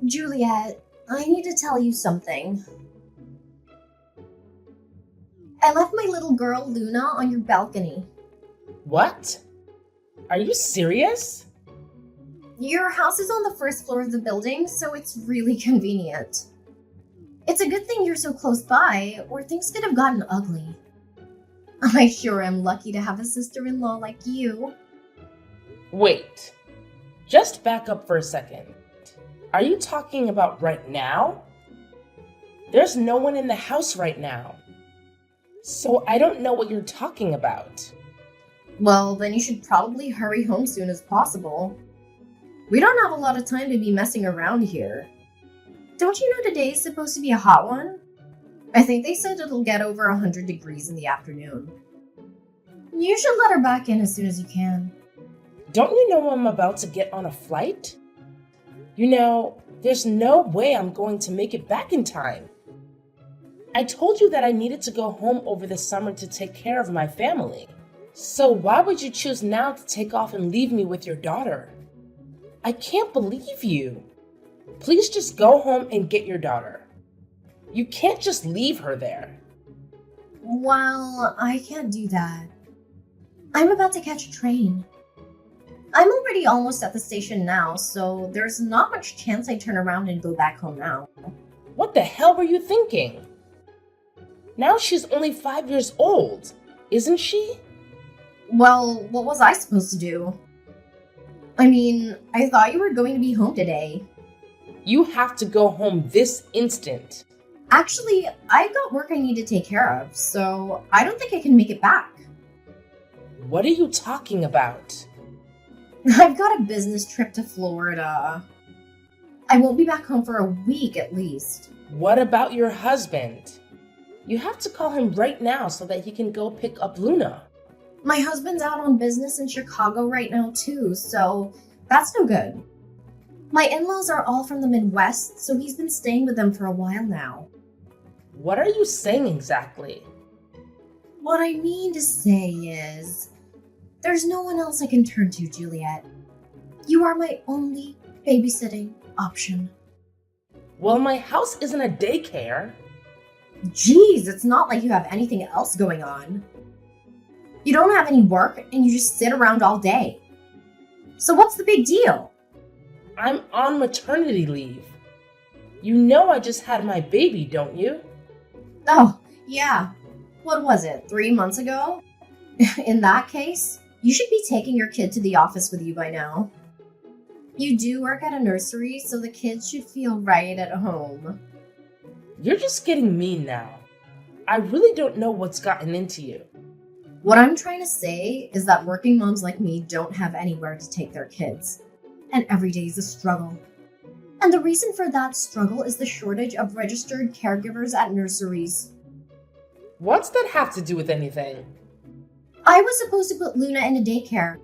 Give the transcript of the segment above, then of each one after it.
Juliet, I need to tell you something. I left my little girl Luna on your balcony. What? Are you serious? Your house is on the first floor of the building, so it's really convenient. It's a good thing you're so close by, or things could have gotten ugly. I sure am lucky to have a sister-in-law like you. Wait. Just back up for a second. Are you talking about right now? There's no one in the house right now. So I don't know what you're talking about. Well, then you should probably hurry home soon as possible. We don't have a lot of time to be messing around here. Don't you know today is supposed to be a hot one? I think they said it'll get over 100 degrees in the afternoon. You should let her back in as soon as you can. Don't you know I'm about to get on a flight? You know, there's no way I'm going to make it back in time. I told you that I needed to go home over the summer to take care of my family. So why would you choose now to take off and leave me with your daughter? I can't believe you. Please just go home and get your daughter. You can't just leave her there. Well, I can't do that. I'm about to catch a train. I'm already almost at the station now, so there's not much chance I turn around and go back home now. What the hell were you thinking? Now she's only 5 years old, isn't she? Well, what was I supposed to do? I mean, I thought you were going to be home today. You have to go home this instant. Actually, I've got work I need to take care of, so I don't think I can make it back. What are you talking about? I've got a business trip to Florida. I won't be back home for a week at least. What about your husband? You have to call him right now so that he can go pick up Luna. My husband's out on business in Chicago right now too, so that's no good. My in-laws are all from the Midwest, so he's been staying with them for a while now. What are you saying exactly? What I mean to say is, there's no one else I can turn to, Juliet. You are my only babysitting option. Well, my house isn't a daycare. Geez, it's not like you have anything else going on. You don't have any work and you just sit around all day. So what's the big deal? I'm on maternity leave. You know I just had my baby, don't you? Oh, yeah. What was it, 3 months ago? In that case, you should be taking your kid to the office with you by now. You do work at a nursery, so the kids should feel right at home. You're just getting mean now. I really don't know what's gotten into you. What I'm trying to say is that working moms like me don't have anywhere to take their kids. And every day is a struggle. And the reason for that struggle is the shortage of registered caregivers at nurseries. What's that have to do with anything? I was supposed to put Luna in a daycare,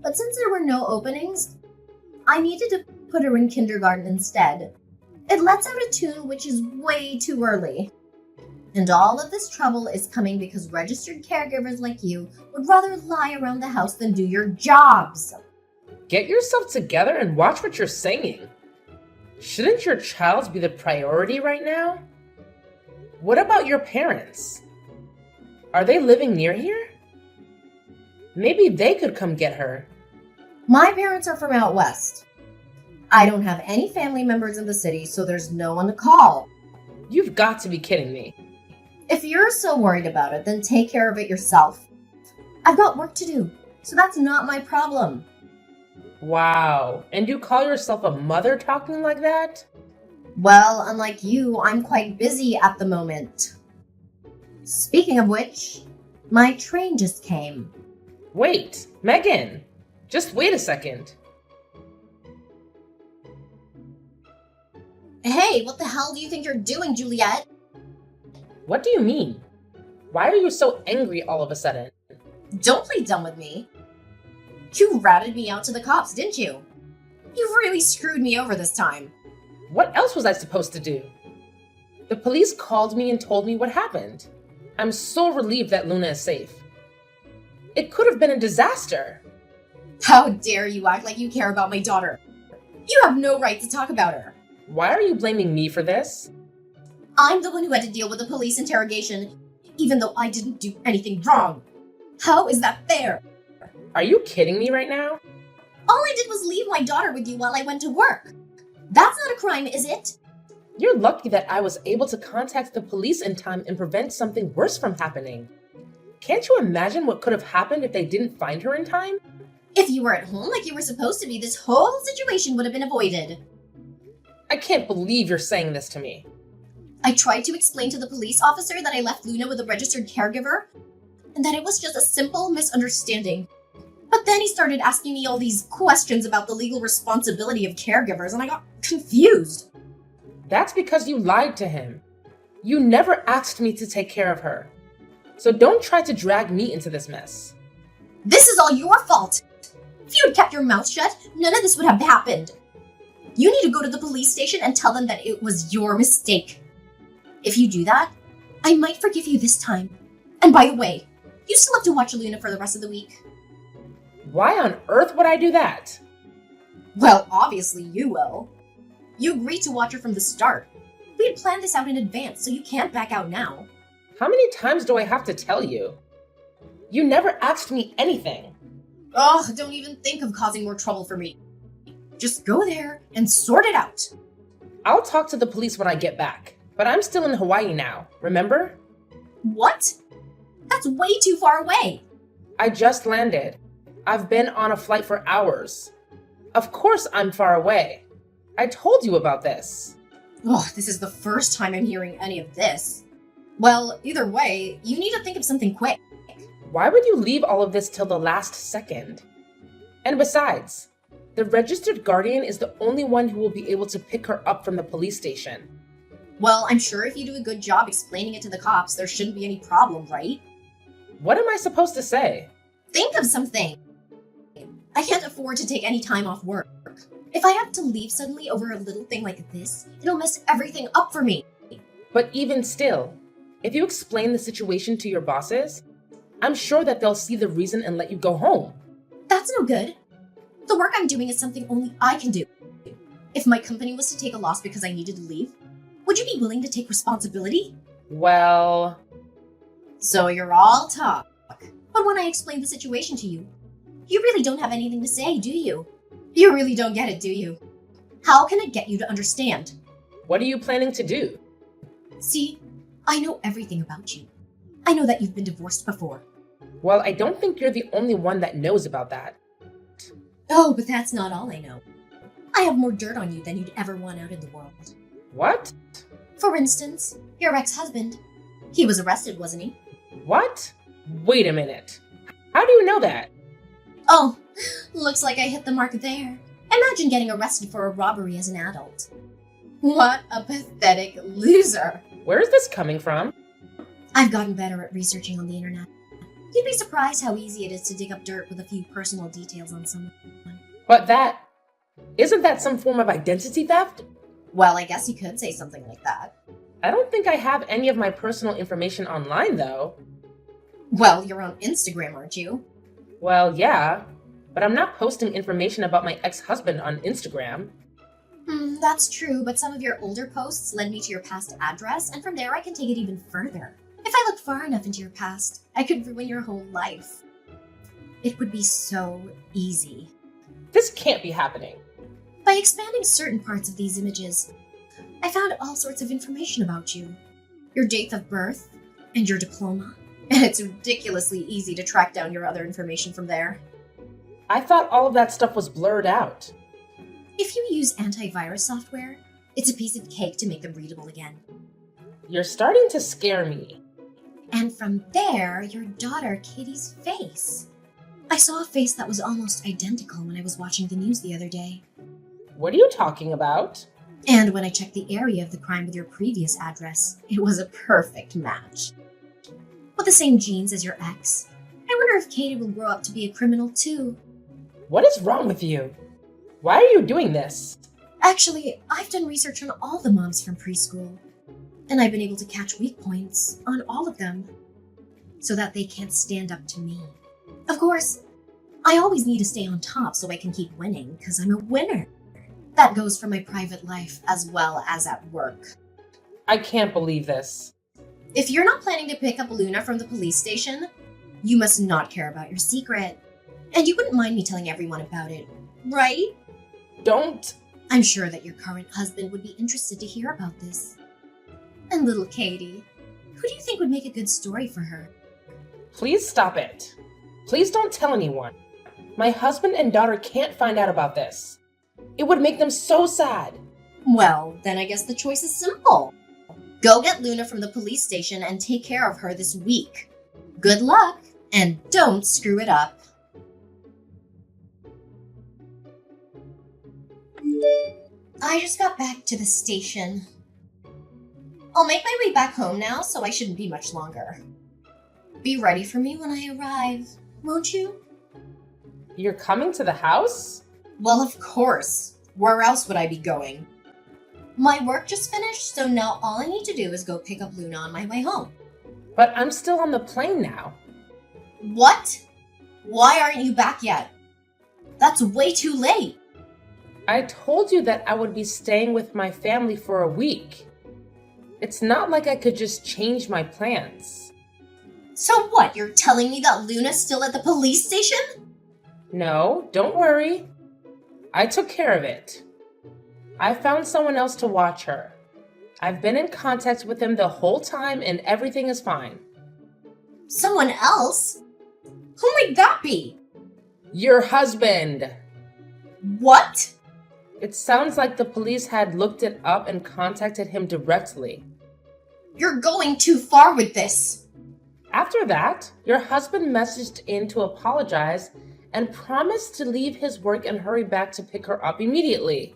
but since there were no openings, I needed to put her in kindergarten instead. It lets out a tune which is way too early. And all of this trouble is coming because registered caregivers like you would rather lie around the house than do your jobs. Get yourself together and watch what you're saying. Shouldn't your child be the priority right now? What about your parents? Are they living near here? Maybe they could come get her. My parents are from out west. I don't have any family members in the city, so there's no one to call. You've got to be kidding me. If you're so worried about it, then take care of it yourself. I've got work to do, so that's not my problem. Wow, and you call yourself a mother talking like that? Well, unlike you, I'm quite busy at the moment. Speaking of which, my train just came. Wait, Megan, just wait a second. Hey, what the hell do you think you're doing, Juliet? What do you mean? Why are you so angry all of a sudden? Don't play dumb with me. You ratted me out to the cops, didn't you? You really screwed me over this time. What else was I supposed to do? The police called me and told me what happened. I'm so relieved that Luna is safe. It could have been a disaster. How dare you act like you care about my daughter? You have no right to talk about her. Why are you blaming me for this? I'm the one who had to deal with the police interrogation, even though I didn't do anything wrong. How is that fair? Are you kidding me right now? All I did was leave my daughter with you while I went to work. That's not a crime, is it? You're lucky that I was able to contact the police in time and prevent something worse from happening. Can't you imagine what could have happened if they didn't find her in time? If you were at home like you were supposed to be, this whole situation would have been avoided. I can't believe you're saying this to me. I tried to explain to the police officer that I left Luna with a registered caregiver, and that it was just a simple misunderstanding. But then he started asking me all these questions about the legal responsibility of caregivers, and I got confused. That's because you lied to him. You never asked me to take care of her. So don't try to drag me into this mess. This is all your fault. If you had kept your mouth shut, none of this would have happened. You need to go to the police station and tell them that it was your mistake. If you do that, I might forgive you this time. And by the way, you still have to watch Luna for the rest of the week. Why on earth would I do that? Well, obviously you will. You agreed to watch her from the start. We had planned this out in advance, so you can't back out now. How many times do I have to tell you? You never asked me anything. Oh, don't even think of causing more trouble for me. Just go there and sort it out. I'll talk to the police when I get back, but I'm still in Hawaii now, remember? What? That's way too far away. I just landed. I've been on a flight for hours. Of course I'm far away. I told you about this. Oh, this is the first time I'm hearing any of this. Well, either way, you need to think of something quick. Why would you leave all of this till the last second? And besides, the registered guardian is the only one who will be able to pick her up from the police station. Well, I'm sure if you do a good job explaining it to the cops, there shouldn't be any problem, right? What am I supposed to say? Think of something. I can't afford to take any time off work. If I have to leave suddenly over a little thing like this, it'll mess everything up for me. But even still, if you explain the situation to your bosses, I'm sure that they'll see the reason and let you go home. That's no good. The work I'm doing is something only I can do. If my company was to take a loss because I needed to leave, would you be willing to take responsibility? Well... So you're all talk. But when I explain the situation to you, you really don't have anything to say, do you? You really don't get it, do you? How can I get you to understand? What are you planning to do? See, I know everything about you. I know that you've been divorced before. Well, I don't think you're the only one that knows about that. Oh, but that's not all I know. I have more dirt on you than you'd ever want out in the world. What? For instance, your ex-husband. He was arrested, wasn't he? What? Wait a minute. How do you know that? Oh, looks like I hit the mark there. Imagine getting arrested for a robbery as an adult. What a pathetic loser. Where is this coming from? I've gotten better at researching on the internet. You'd be surprised how easy it is to dig up dirt with a few personal details on someone. But isn't that some form of identity theft? Well, I guess you could say something like that. I don't think I have any of my personal information online, though. Well, you're on Instagram, aren't you? Well, yeah, but I'm not posting information about my ex-husband on Instagram. That's true, but some of your older posts led me to your past address, and from there I can take it even further. If I looked far enough into your past, I could ruin your whole life. It would be so easy. This can't be happening. By expanding certain parts of these images, I found all sorts of information about you. Your date of birth, and your diploma. And it's ridiculously easy to track down your other information from there. I thought all of that stuff was blurred out. If you use antivirus software, it's a piece of cake to make them readable again. You're starting to scare me. And from there, your daughter Katie's face. I saw a face that was almost identical when I was watching the news the other day. What are you talking about? And when I checked the area of the crime with your previous address, it was a perfect match. With the same genes as your ex. I wonder if Katie will grow up to be a criminal too. What is wrong with you? Why are you doing this? Actually, I've done research on all the moms from preschool. And I've been able to catch weak points on all of them. So that they can't stand up to me. Of course, I always need to stay on top so I can keep winning, because I'm a winner. That goes for my private life as well as at work. I can't believe this. If you're not planning to pick up Luna from the police station, you must not care about your secret. And you wouldn't mind me telling everyone about it, right? Don't. I'm sure that your current husband would be interested to hear about this. And little Katie, who do you think would make a good story for her? Please stop it. Please don't tell anyone. My husband and daughter can't find out about this. It would make them so sad. Well, then I guess the choice is simple. Go get Luna from the police station and take care of her this week. Good luck, and don't screw it up. I just got back to the station. I'll make my way back home now, so I shouldn't be much longer. Be ready for me when I arrive, won't you? You're coming to the house? Well, of course. Where else would I be going? My work just finished, so now all I need to do is go pick up Luna on my way home. But I'm still on the plane now. What? Why aren't you back yet? That's way too late. I told you that I would be staying with my family for a week. It's not like I could just change my plans. So what, you're telling me that Luna's still at the police station? No, don't worry. I took care of it. I found someone else to watch her. I've been in contact with him the whole time and everything is fine. Someone else? Who might that be? Your husband! What? It sounds like the police had looked it up and contacted him directly. You're going too far with this. After that, your husband messaged in to apologize and promised to leave his work and hurry back to pick her up immediately.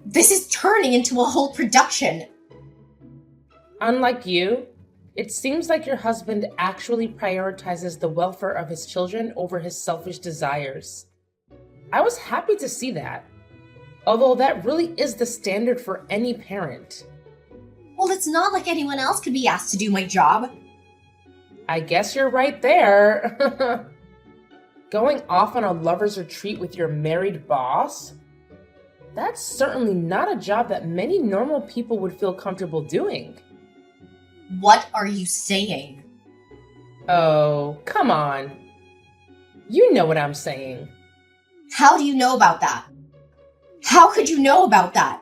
This is turning into a whole production. Unlike you, it seems like your husband actually prioritizes the welfare of his children over his selfish desires. I was happy to see that, although that really is the standard for any parent. Well, it's not like anyone else could be asked to do my job. I guess you're right there. Going off on a lover's retreat with your married boss? That's certainly not a job that many normal people would feel comfortable doing. What are you saying? Oh, come on. You know what I'm saying. How do you know about that? How could you know about that?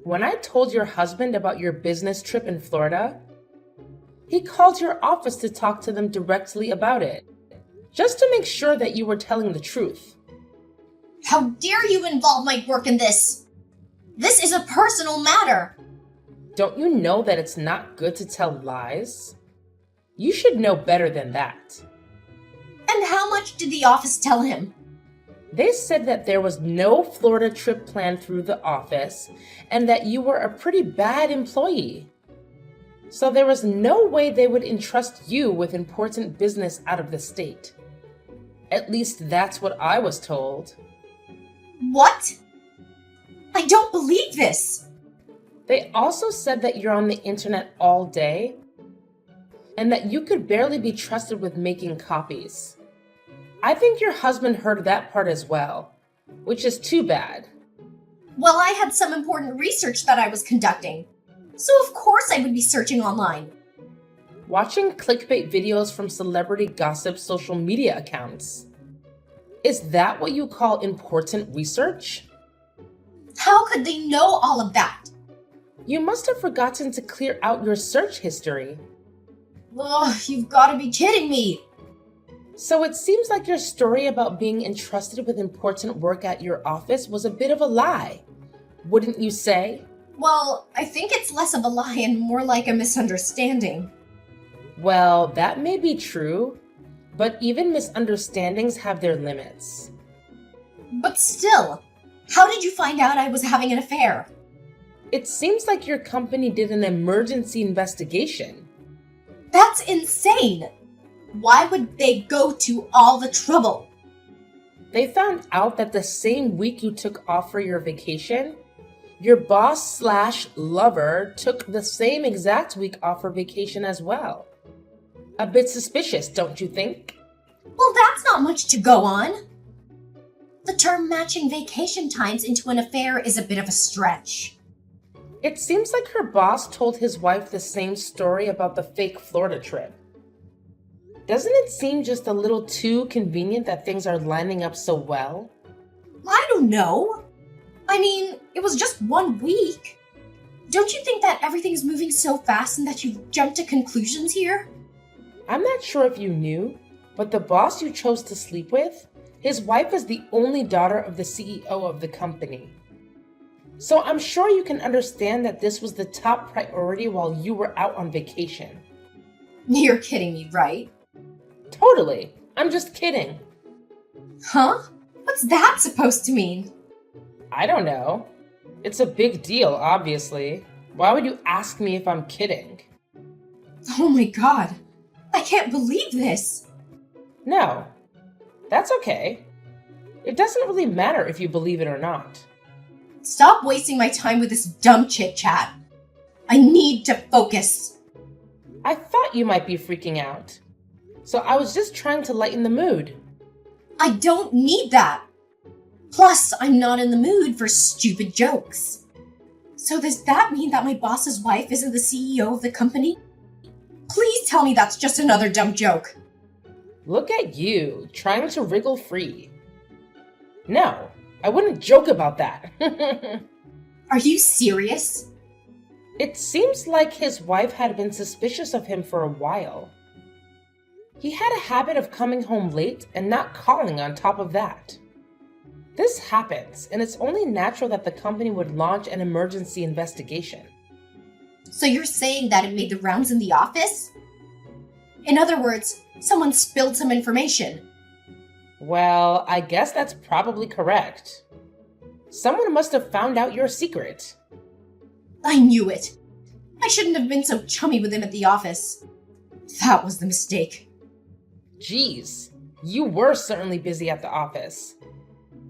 When I told your husband about your business trip in Florida, he called your office to talk to them directly about it, just to make sure that you were telling the truth. How dare you involve my work in this? This is a personal matter. Don't you know that it's not good to tell lies? You should know better than that. And how much did the office tell him? They said that there was no Florida trip planned through the office and that you were a pretty bad employee. So there was no way they would entrust you with important business out of the state. At least that's what I was told. What? I don't believe this. They also said that you're on the internet all day and that you could barely be trusted with making copies. I think your husband heard that part as well, which is too bad. Well, I had some important research that I was conducting, so of course I would be searching online. Watching clickbait videos from celebrity gossip social media accounts. Is that what you call important research? How could they know all of that? You must have forgotten to clear out your search history. Ugh, you've got to be kidding me. So it seems like your story about being entrusted with important work at your office was a bit of a lie, wouldn't you say? Well, I think it's less of a lie and more like a misunderstanding. Well, that may be true, but even misunderstandings have their limits. But still, how did you find out I was having an affair? It seems like your company did an emergency investigation. That's insane! Why would they go to all the trouble? They found out that the same week you took off for your vacation, your boss/lover took the same exact week off for vacation as well. A bit suspicious, don't you think? Well, that's not much to go on. The term matching vacation times into an affair is a bit of a stretch. It seems like her boss told his wife the same story about the fake Florida trip. Doesn't it seem just a little too convenient that things are lining up so well? I don't know. I mean, it was just 1 week. Don't you think that everything is moving so fast and that you've jumped to conclusions here? I'm not sure if you knew, but the boss you chose to sleep with, his wife is the only daughter of the CEO of the company. So I'm sure you can understand that this was the top priority while you were out on vacation. You're kidding me, right? Totally. I'm just kidding. Huh? What's that supposed to mean? I don't know. It's a big deal, obviously. Why would you ask me if I'm kidding? Oh my god. I can't believe this. No. That's okay. It doesn't really matter if you believe it or not. Stop wasting my time with this dumb chit-chat. I need to focus. I thought you might be freaking out. So I was just trying to lighten the mood. I don't need that. Plus, I'm not in the mood for stupid jokes. So does that mean that my boss's wife isn't the CEO of the company? Please tell me that's just another dumb joke. Look at you, trying to wriggle free. No, I wouldn't joke about that. Are you serious? It seems like his wife had been suspicious of him for a while. He had a habit of coming home late and not calling on top of that. This happens, and it's only natural that the company would launch an emergency investigation. So you're saying that it made the rounds in the office? In other words, someone spilled some information. Well, I guess that's probably correct. Someone must have found out your secret. I knew it. I shouldn't have been so chummy with him at the office. That was the mistake. Geez, you were certainly busy at the office.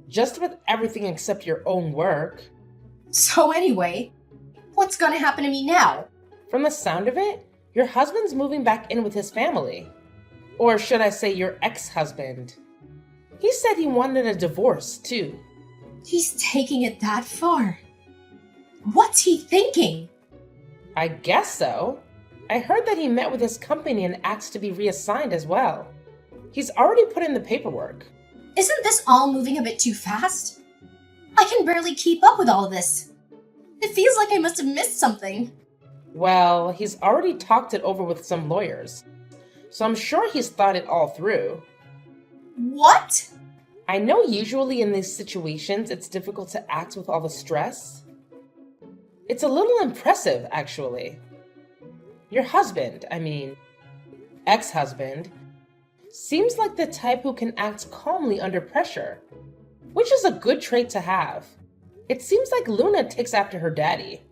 Just with everything except your own work. So anyway, what's gonna happen to me now? From the sound of it, your husband's moving back in with his family. Or should I say your ex-husband. He said he wanted a divorce, too. He's taking it that far. What's he thinking? I guess so. I heard that he met with his company and asked to be reassigned as well. He's already put in the paperwork. Isn't this all moving a bit too fast? I can barely keep up with all of this. It feels like I must have missed something. Well, he's already talked it over with some lawyers, so I'm sure he's thought it all through. What? I know usually in these situations it's difficult to act with all the stress. It's a little impressive, actually. Your husband, ex-husband, seems like the type who can act calmly under pressure, which is a good trait to have. It seems like Luna takes after her daddy.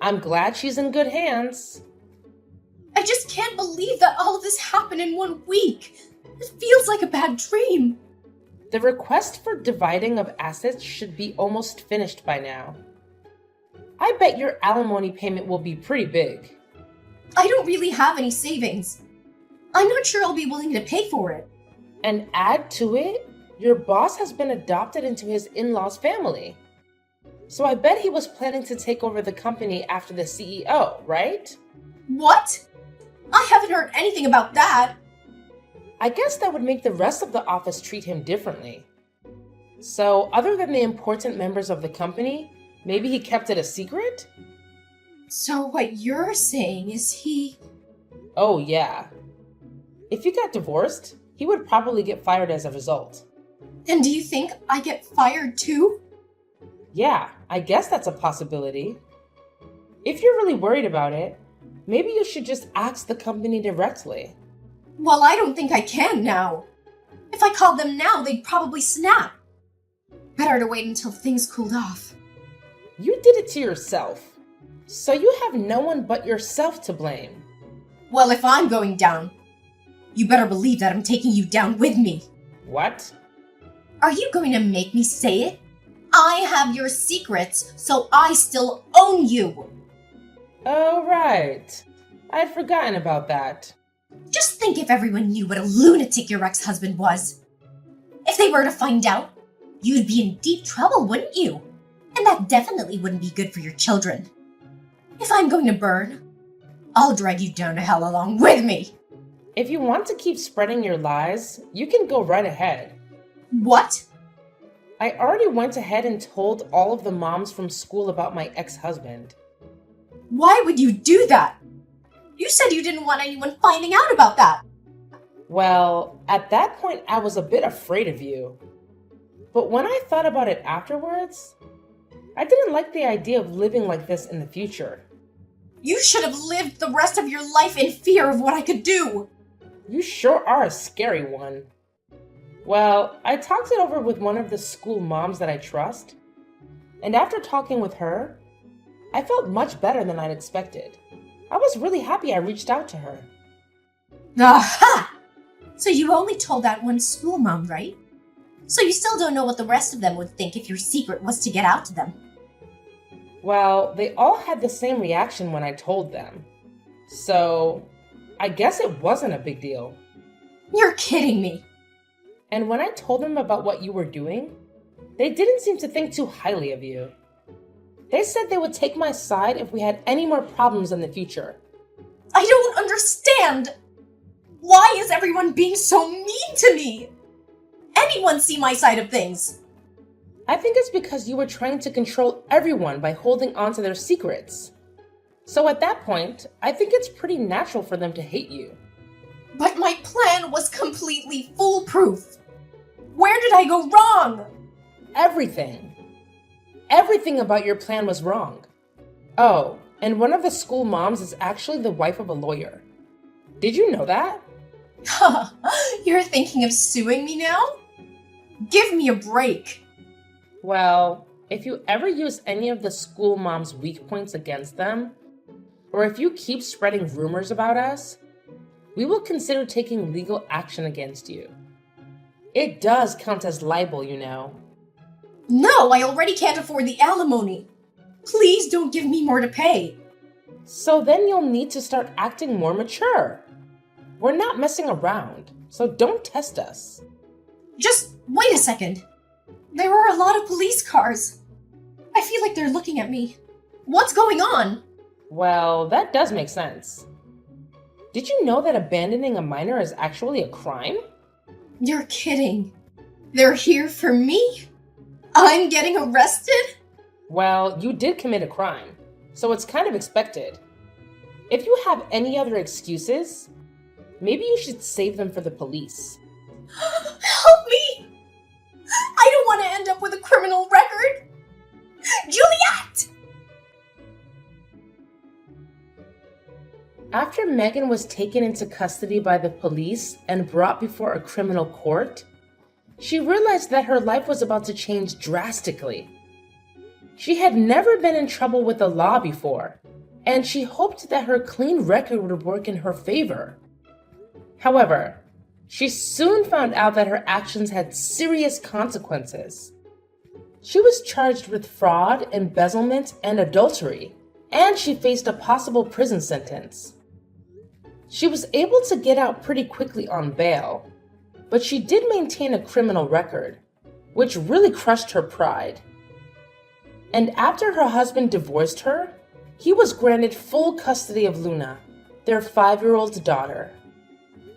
I'm glad she's in good hands. I just can't believe that all of this happened in 1 week. It feels like a bad dream. The request for dividing of assets should be almost finished by now. I bet your alimony payment will be pretty big. I don't really have any savings. I'm not sure I'll be willing to pay for it. And add to it, your boss has been adopted into his in-laws' family. So I bet he was planning to take over the company after the CEO, right? What? I haven't heard anything about that. I guess that would make the rest of the office treat him differently. So, other than the important members of the company, maybe he kept it a secret? So what you're saying is he... Oh, yeah. If you got divorced, he would probably get fired as a result. And do you think I get fired too? Yeah, I guess that's a possibility. If you're really worried about it, maybe you should just ask the company directly. Well, I don't think I can now. If I called them now, they'd probably snap. Better to wait until things cooled off. You did it to yourself. So you have no one but yourself to blame. Well, if I'm going down, you better believe that I'm taking you down with me. What? Are you going to make me say it? I have your secrets, so I still own you. Oh, right. I'd forgotten about that. Just think if everyone knew what a lunatic your ex-husband was. If they were to find out, you'd be in deep trouble, wouldn't you? And that definitely wouldn't be good for your children. If I'm going to burn, I'll drag you down to hell along with me. If you want to keep spreading your lies, you can go right ahead. What? I already went ahead and told all of the moms from school about my ex-husband. Why would you do that? You said you didn't want anyone finding out about that. Well, at that point, I was a bit afraid of you. But when I thought about it afterwards, I didn't like the idea of living like this in the future. You should have lived the rest of your life in fear of what I could do. You sure are a scary one. Well, I talked it over with one of the school moms that I trust, and after talking with her, I felt much better than I'd expected. I was really happy I reached out to her. Aha! So you only told that one school mom, right? So you still don't know what the rest of them would think if your secret was to get out to them. Well, they all had the same reaction when I told them. So, I guess it wasn't a big deal. You're kidding me. And when I told them about what you were doing, they didn't seem to think too highly of you. They said they would take my side if we had any more problems in the future. I don't understand. Why is everyone being so mean to me? Anyone see my side of things? I think it's because you were trying to control everyone by holding on to their secrets. So at that point, I think it's pretty natural for them to hate you. But my plan was completely foolproof. Where did I go wrong? Everything. Everything about your plan was wrong. Oh, and one of the school moms is actually the wife of a lawyer. Did you know that? You're thinking of suing me now? Give me a break. Well, if you ever use any of the school moms' weak points against them, or if you keep spreading rumors about us, we will consider taking legal action against you. It does count as libel, you know. No, I already can't afford the alimony. Please don't give me more to pay. So then you'll need to start acting more mature. We're not messing around, so don't test us. Just wait a second. There are a lot of police cars. I feel like they're looking at me. What's going on? Well, that does make sense. Did you know that abandoning a minor is actually a crime? You're kidding. They're here for me? I'm getting arrested? Well, you did commit a crime, so it's kind of expected. If you have any other excuses, maybe you should save them for the police. Help me! I don't want to end up with a criminal record! Juliet! After Megan was taken into custody by the police and brought before a criminal court, she realized that her life was about to change drastically. She had never been in trouble with the law before, and she hoped that her clean record would work in her favor. However, she soon found out that her actions had serious consequences. She was charged with fraud, embezzlement, and adultery, and she faced a possible prison sentence. She was able to get out pretty quickly on bail, but she did maintain a criminal record, which really crushed her pride. And after her husband divorced her, he was granted full custody of Luna, their 5-year-old daughter.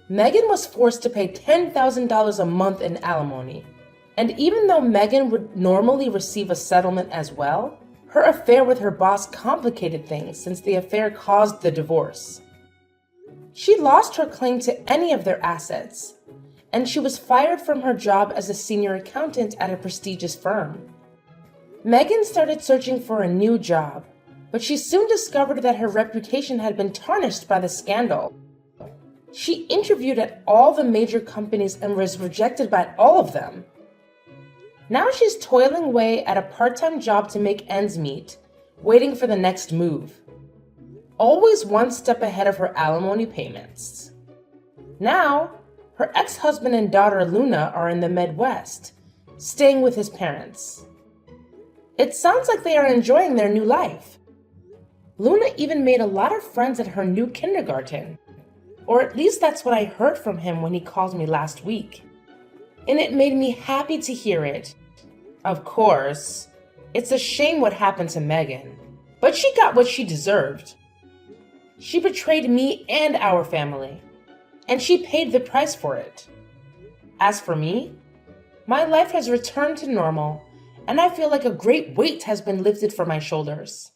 Megan was forced to pay $10,000 a month in alimony, and even though Megan would normally receive a settlement as well, her affair with her boss complicated things since the affair caused the divorce. She lost her claim to any of their assets, and she was fired from her job as a senior accountant at a prestigious firm. Megan started searching for a new job, but she soon discovered that her reputation had been tarnished by the scandal. She interviewed at all the major companies and was rejected by all of them. Now she's toiling away at a part-time job to make ends meet, waiting for the next move. Always one step ahead of her alimony payments. Now, her ex-husband and daughter Luna are in the Midwest, staying with his parents. It sounds like they are enjoying their new life. Luna even made a lot of friends at her new kindergarten. Or at least that's what I heard from him when he called me last week. And it made me happy to hear it, Of course, it's a shame what happened to Megan, but she got what she deserved. She betrayed me and our family, and she paid the price for it. As for me, my life has returned to normal, and I feel like a great weight has been lifted from my shoulders.